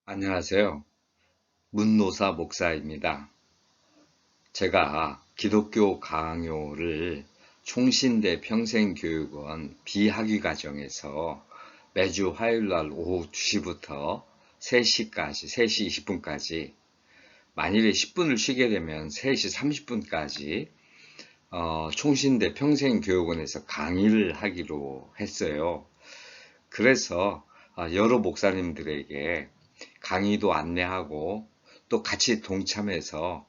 안녕하세요. 문노사 목사입니다. 제가 기독교 강요를 총신대 평생교육원 비학위과정에서 매주 화요일날 오후 2시부터 3시까지, 3시 20분까지, 만일에 10분을 쉬게 되면 3시 30분까지 총신대 평생교육원에서 강의를 하기로 했어요. 그래서 여러 목사님들에게 강의도 안내하고 또 같이 동참해서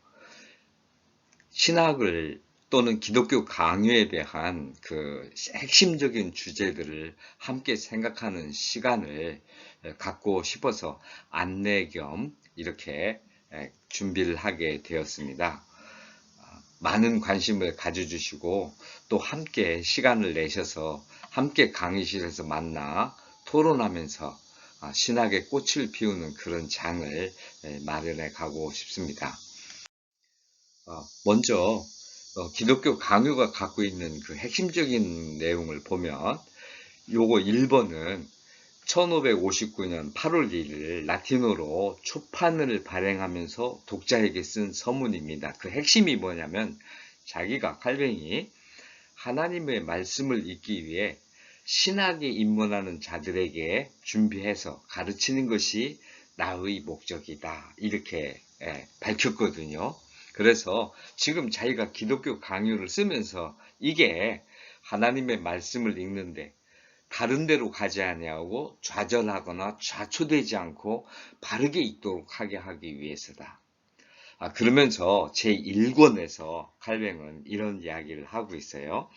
신학을 또는 기독교 강요에 대한 그 핵심적인 주제들을 함께 생각하는 시간을 갖고 싶어서 안내 겸 이렇게 준비를 하게 되었습니다. 많은 관심을 가져주시고 또 함께 시간을 내셔서 함께 강의실에서 만나 토론하면서 신학의 꽃을 피우는 그런 장을 마련해 가고 싶습니다. 먼저 기독교 강요가 갖고 있는 그 핵심적인 내용을 보면 요거 1번은 1559년 8월 1일 라틴어로 초판을 발행하면서 독자에게 쓴 서문입니다. 그 핵심이 뭐냐면 자기가 칼뱅이 하나님의 말씀을 읽기 위해 신학에 입문하는 자들에게 준비해서 가르치는 것이 나의 목적이다. 이렇게 밝혔거든요. 그래서 지금 자기가 기독교 강요를 쓰면서 이게 하나님의 말씀을 읽는데 다른 데로 가지 아니하고 좌절하거나 좌초되지 않고 바르게 읽도록 하기 위해서다. 그러면서 제1권에서 칼뱅은 이런 이야기를 하고 있어요.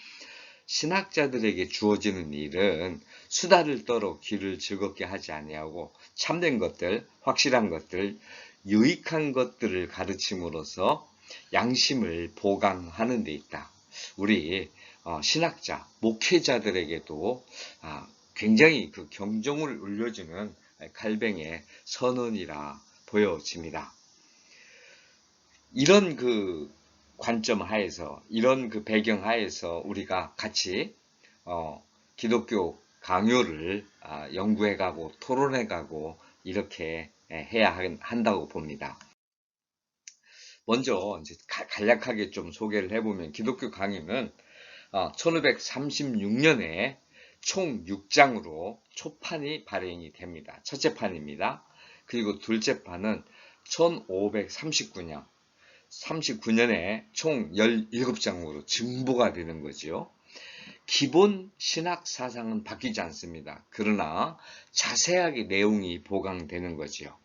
신학자들에게 주어지는 일은 수다를 떨어 귀를 즐겁게 하지 아니하고 참된 것들, 확실한 것들, 유익한 것들을 가르침으로써 양심을 보강하는 데 있다. 우리 신학자, 목회자들에게도 굉장히 그 경종을 울려주는 칼뱅의 선언이라 보여집니다. 이런 그 관점 하에서, 이런 그 배경 하에서 우리가 같이 기독교 강요를 연구해가고 토론해가고 이렇게 해야 한다고 봅니다. 먼저 이제 간략하게 좀 소개를 해보면 기독교 강요는 1536년에 총 6장으로 초판이 발행이 됩니다. 첫째 판입니다. 그리고 둘째 판은 1539년 39년에 총 17장으로 증보가 되는 거죠. 기본 신학 사상은 바뀌지 않습니다. 그러나 자세하게 내용이 보강되는 거죠.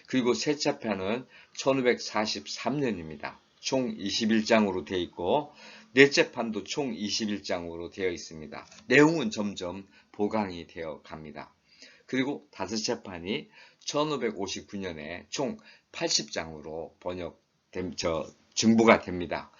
그리고 셋째 편은 1543년입니다. 총 21장으로 되어 있고 넷째 판도 총 21장으로 되어 있습니다. 내용은 점점 보강이 되어 갑니다. 그리고 다섯째 판이 1559년에 총 80장으로 증보가 됩니다.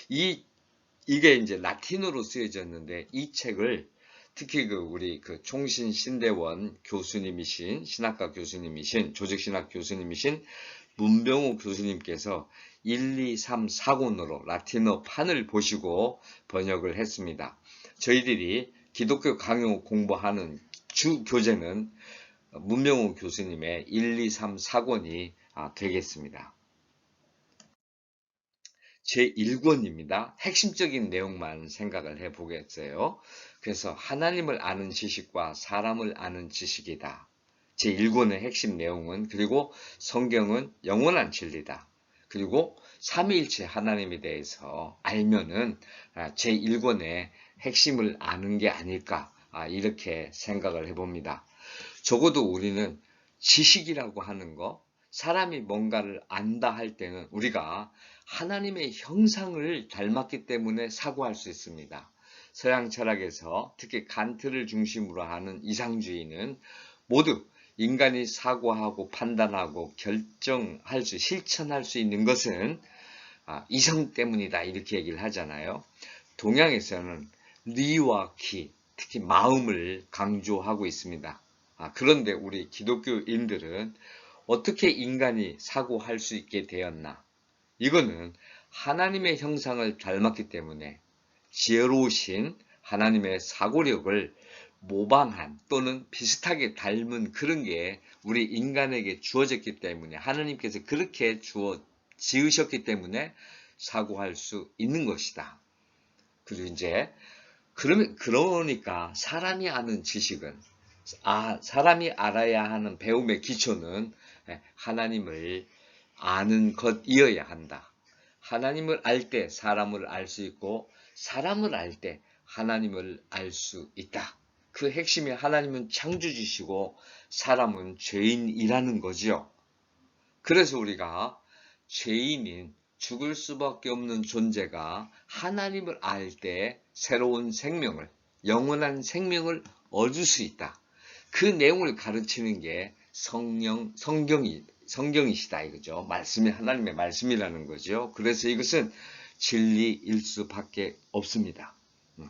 이게 이제 라틴어로 쓰여졌는데 이 책을 특히 우리 총신 신대원 교수님이신 신학과 교수님이신 조직신학 교수님이신 문병호 교수님께서 1, 2, 3, 4권으로 라틴어 판을 보시고 번역을 했습니다. 저희들이 기독교 강요 공부하는 주 교재는 문병호 교수님의 1, 2, 3, 4권이 되겠습니다. 제1권입니다. 핵심적인 내용만 생각을 해보겠어요. 그래서 하나님을 아는 지식과 사람을 아는 지식이다. 제1권의 핵심 내용은 그리고 성경은 영원한 진리다. 그리고 삼위일체 하나님에 대해서 알면은 제1권의 핵심을 아는 게 아닐까 이렇게 생각을 해봅니다. 적어도 우리는 지식이라고 하는 거 사람이 뭔가를 안다 할 때는 우리가 하나님의 형상을 닮았기 때문에 사고할 수 있습니다. 서양 철학에서 특히 간트를 중심으로 하는 이상주의는 모두 인간이 사고하고 판단하고 결정할 수, 실천할 수 있는 것은 이성 때문이다 이렇게 얘기를 하잖아요. 동양에서는 리와 키, 특히 마음을 강조하고 있습니다. 그런데 우리 기독교인들은 어떻게 인간이 사고할 수 있게 되었나? 이거는 하나님의 형상을 닮았기 때문에 지혜로우신 하나님의 사고력을 모방한 또는 비슷하게 닮은 그런 게 우리 인간에게 주어졌기 때문에 하나님께서 그렇게 지으셨기 때문에 사고할 수 있는 것이다. 그리고 이제 그러니까 사람이 아는 지식은 사람이 알아야 하는 배움의 기초는 하나님을 아는 것이어야 한다. 하나님을 알 때 사람을 알 수 있고 사람을 알 때 하나님을 알 수 있다. 그 핵심이 하나님은 창조주시고 사람은 죄인이라는 거지요. 그래서 우리가 죄인인 죽을 수밖에 없는 존재가 하나님을 알 때 새로운 생명을, 영원한 생명을 얻을 수 있다. 그 내용을 가르치는 게 성경이시다 이거죠. 말씀이 하나님의 말씀이라는 거죠. 그래서 이것은 진리일 수밖에 없습니다.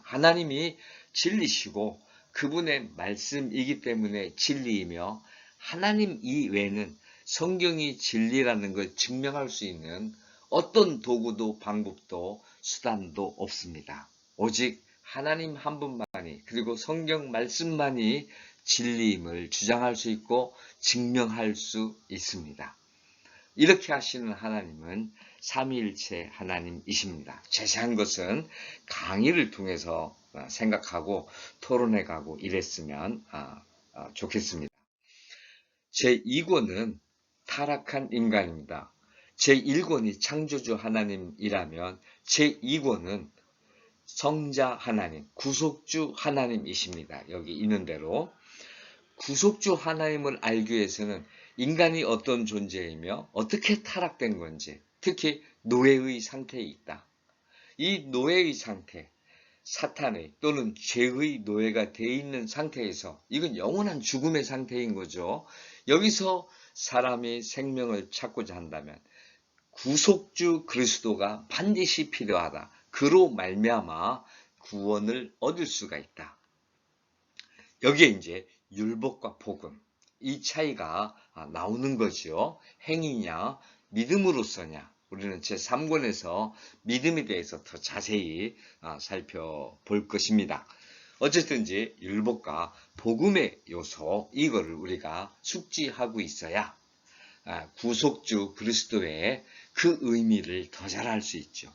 하나님이 진리시고 그분의 말씀이기 때문에 진리이며 하나님 이외에는 성경이 진리라는 걸 증명할 수 있는 어떤 도구도 방법도 수단도 없습니다. 오직 하나님 한 분만이 그리고 성경 말씀만이 진리임을 주장할 수 있고 증명할 수 있습니다. 이렇게 하시는 하나님은 삼위일체 하나님이십니다. 자세한 것은 강의를 통해서 생각하고 토론해가고 이랬으면 좋겠습니다. 제2권은 타락한 인간입니다. 제1권이 창조주 하나님이라면 제2권은 성자 하나님, 구속주 하나님이십니다. 여기 있는 대로 구속주 하나님을 알기 위해서는 인간이 어떤 존재이며 어떻게 타락된 건지, 특히 노예의 상태에 있다. 이 노예의 상태, 사탄의 또는 죄의 노예가 되어 있는 상태에서 이건 영원한 죽음의 상태인 거죠. 여기서 사람이 생명을 찾고자 한다면 구속주 그리스도가 반드시 필요하다. 그로 말미암아 구원을 얻을 수가 있다. 여기에 이제 율법과 복음 이 차이가 나오는 거죠. 행위냐 믿음으로서냐. 우리는 제3권에서 믿음에 대해서 더 자세히 살펴볼 것입니다. 어쨌든지 율법과 복음의 요소 이거를 우리가 숙지하고 있어야 구속주 그리스도의 그 의미를 더 잘 알 수 있죠.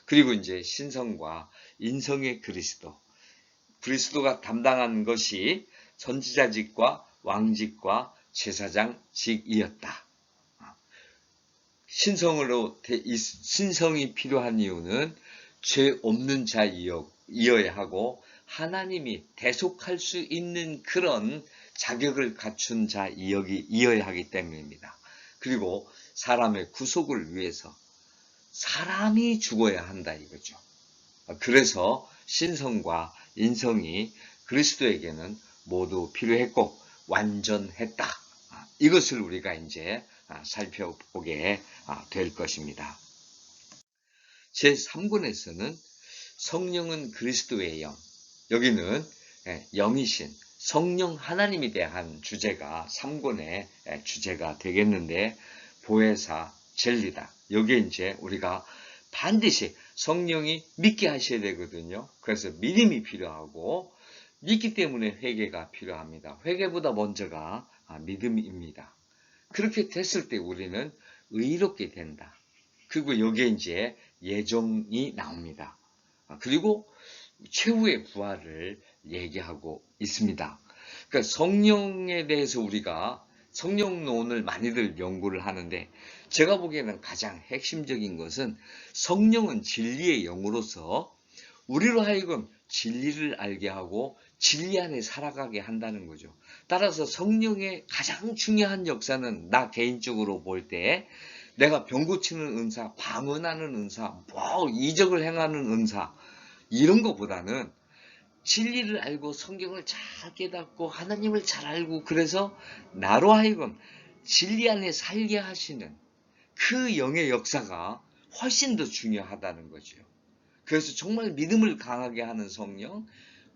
그리고 이제 신성과 인성의 그리스도가 담당한 것이 선지자직과 왕직과 제사장직이었다. 신성이 필요한 이유는 죄 없는 자이어야 하고 하나님이 대속할 수 있는 그런 자격을 갖춘 자이어야 하기 때문입니다. 그리고 사람의 구속을 위해서 사람이 죽어야 한다 이거죠. 그래서 신성과 인성이 그리스도에게는 모두 필요했고 완전했다. 이것을 우리가 이제 살펴보게 될 것입니다. 제3권에서는 성령은 그리스도의 영, 여기는 영이신 성령 하나님에 대한 주제가 3권의 주제가 되겠는데 보혜사 진리다. 여기에 이제 우리가 반드시 성령이 믿게 하셔야 되거든요. 그래서 믿음이 필요하고 믿기 때문에 회개가 필요합니다. 회개보다 먼저가 믿음입니다. 그렇게 됐을 때 우리는 의롭게 된다. 그리고 여기에 이제 예정이 나옵니다. 그리고 최후의 부활을 얘기하고 있습니다. 그러니까 성령에 대해서 우리가 성령론을 많이들 연구를 하는데 제가 보기에는 가장 핵심적인 것은 성령은 진리의 영으로서 우리로 하여금 진리를 알게 하고 진리 안에 살아가게 한다는 거죠. 따라서 성령의 가장 중요한 역사는 나 개인적으로 볼 때 내가 병 고치는 은사, 방언하는 은사, 이적을 행하는 은사 이런 것보다는 진리를 알고 성경을 잘 깨닫고 하나님을 잘 알고 그래서 나로 하여금 진리 안에 살게 하시는 그 영의 역사가 훨씬 더 중요하다는 거죠. 그래서 정말 믿음을 강하게 하는 성령,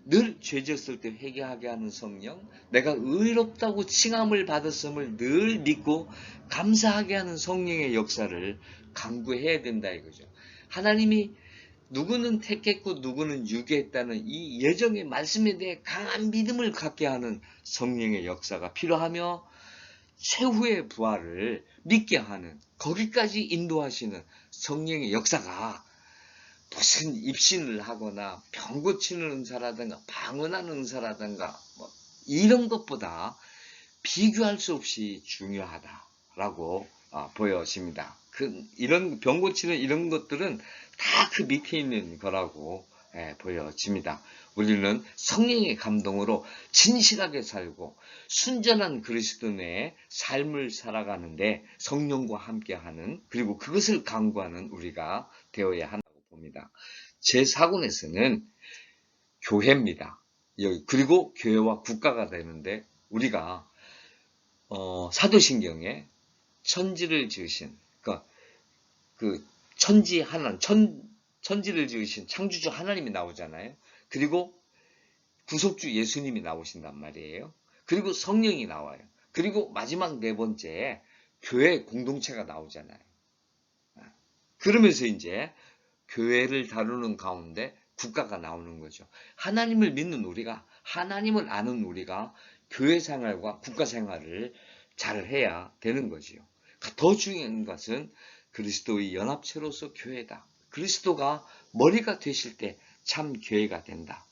늘 죄졌을 때 회개하게 하는 성령, 내가 의롭다고 칭함을 받았음을 늘 믿고 감사하게 하는 성령의 역사를 강구해야 된다 이거죠. 하나님이 누구는 택했고 누구는 유기했다는 이 예정의 말씀에 대해 강한 믿음을 갖게 하는 성령의 역사가 필요하며 최후의 부활을 믿게 하는, 거기까지 인도하시는 성령의 역사가 무슨 입신을 하거나 병 고치는 은사라든가 방언하는 은사라든가 뭐 이런 것보다 비교할 수 없이 중요하다라고 보여집니다. 이런 병 고치는 이런 것들은 다 그 밑에 있는 거라고 보여집니다. 우리는 성령의 감동으로 진실하게 살고 순전한 그리스도인의 삶을 살아가는데 성령과 함께하는, 그리고 그것을 강구하는 우리가 되어야 한다고 봅니다. 제 사군에서는 교회입니다. 그리고 교회와 국가가 되는데, 우리가 사도신경에 천지를 지으신, 그러니까 그 천지 하나님, 천지를 지으신 창조주 하나님이 나오잖아요. 그리고 구속주 예수님이 나오신단 말이에요. 그리고 성령이 나와요. 그리고 마지막 네 번째 교회 공동체가 나오잖아요. 그러면서 이제 교회를 다루는 가운데 국가가 나오는 거죠. 하나님을 믿는 우리가, 하나님을 아는 우리가 교회 생활과 국가 생활을 잘 해야 되는 거지요. 더 중요한 것은 그리스도의 연합체로서 교회다. 그리스도가 머리가 되실 때 참 교회가 된다.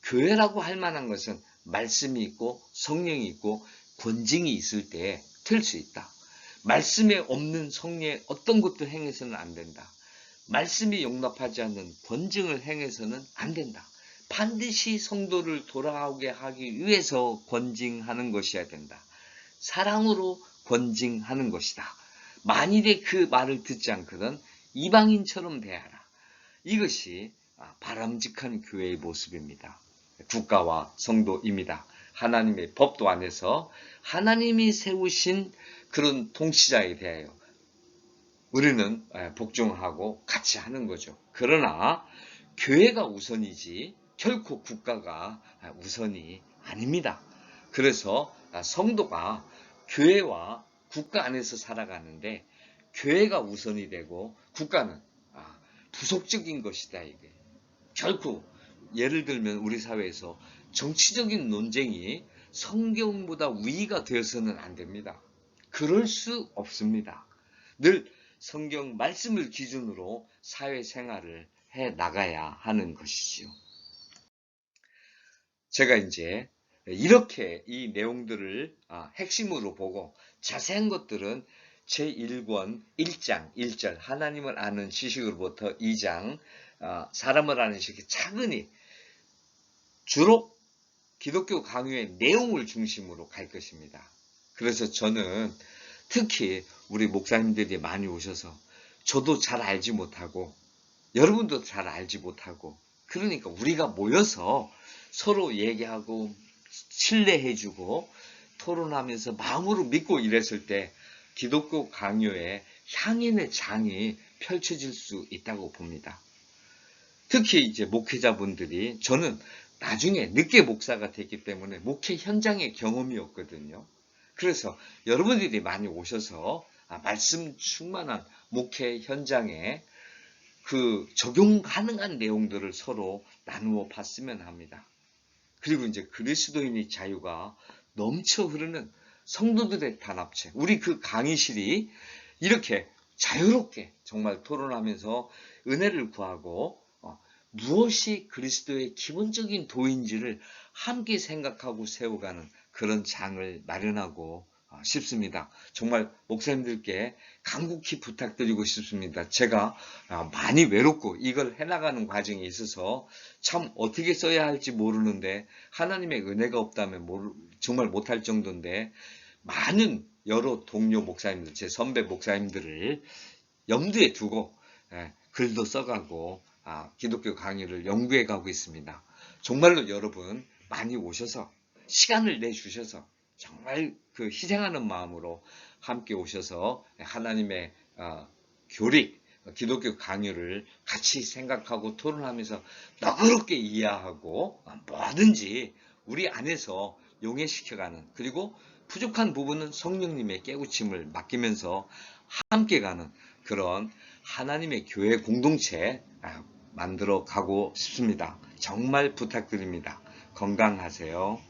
교회라고 할 만한 것은 말씀이 있고 성령이 있고 권징이 있을 때 될 수 있다. 말씀에 없는 성령의 어떤 것도 행해서는 안 된다. 말씀이 용납하지 않는 권징을 행해서는 안 된다. 반드시 성도를 돌아오게 하기 위해서 권징하는 것이어야 된다. 사랑으로 권징하는 것이다. 만일에 그 말을 듣지 않거든 이방인처럼 대하라. 이것이 바람직한 교회의 모습입니다. 국가와 성도입니다. 하나님의 법도 안에서 하나님이 세우신 그런 통치자에 대하여 우리는 복종하고 같이 하는 거죠. 그러나 교회가 우선이지 결코 국가가 우선이 아닙니다. 그래서 성도가 교회와 국가 안에서 살아가는데 교회가 우선이 되고 국가는 부속적인 것이다. 이게 결코, 예를 들면 우리 사회에서 정치적인 논쟁이 성경보다 위가 되어서는 안 됩니다. 그럴 수 없습니다. 늘 성경 말씀을 기준으로 사회생활을 해 나가야 하는 것이지요. 제가 이제 이렇게 이 내용들을 핵심으로 보고 자세한 것들은 제1권 1장 1절 하나님을 아는 지식으로부터 2장 사람을 아는 지식이 차근히 주로 기독교 강요의 내용을 중심으로 갈 것입니다. 그래서 저는 특히 우리 목사님들이 많이 오셔서 저도 잘 알지 못하고 여러분도 잘 알지 못하고, 그러니까 우리가 모여서 서로 얘기하고 신뢰해주고 토론하면서 마음으로 믿고 이랬을 때 기독교 강요의 향인의 장이 펼쳐질 수 있다고 봅니다. 특히 이제 목회자분들이, 저는 나중에 늦게 목사가 됐기 때문에 목회 현장의 경험이 없거든요. 그래서 여러분들이 많이 오셔서 말씀 충만한 목회 현장에 그 적용 가능한 내용들을 서로 나누어 봤으면 합니다. 그리고 이제 그리스도인의 자유가 넘쳐 흐르는 성도들의 단합체, 우리 그 강의실이 이렇게 자유롭게 정말 토론하면서 은혜를 구하고 무엇이 그리스도의 기본적인 도인지를 함께 생각하고 세워가는 그런 장을 마련하고 싶습니다. 정말 목사님들께 간곡히 부탁드리고 싶습니다. 제가 많이 외롭고 이걸 해나가는 과정에 있어서 참 어떻게 써야 할지 모르는데, 하나님의 은혜가 없다면 정말 못할 정도인데, 많은 여러 동료 목사님들, 제 선배 목사님들을 염두에 두고 글도 써가고 기독교 강의를 연구해 가고 있습니다. 정말로 여러분 많이 오셔서 시간을 내주셔서 정말 그 희생하는 마음으로 함께 오셔서 하나님의 교리, 기독교 강의를 같이 생각하고 토론하면서 너그럽게 이해하고 뭐든지 우리 안에서 용해시켜가는, 그리고 부족한 부분은 성령님의 깨우침을 맡기면서 함께 가는 그런 하나님의 교회 공동체 만들어 가고 싶습니다. 정말 부탁드립니다. 건강하세요.